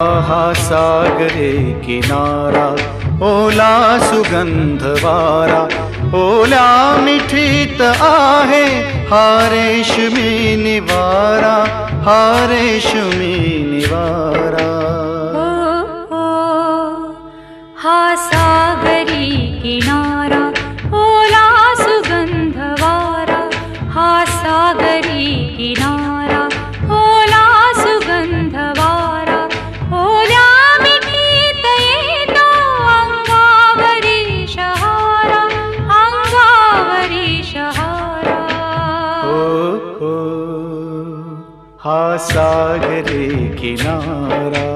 हा सागरे किनारा, ओला सुगंध वारा, ओल्या मिठीत आहे हा रेशमी निवारा, हा रेशमी निवारा. हा सागरी किनारा, ओला सुगंध वारा, हा सागरी किनारा, ओला सुगंध वारा, ओल्या मिठीत येतो अंगावरी शहारा, अंगावरी शहारा. हो, हा सागरी किनारा.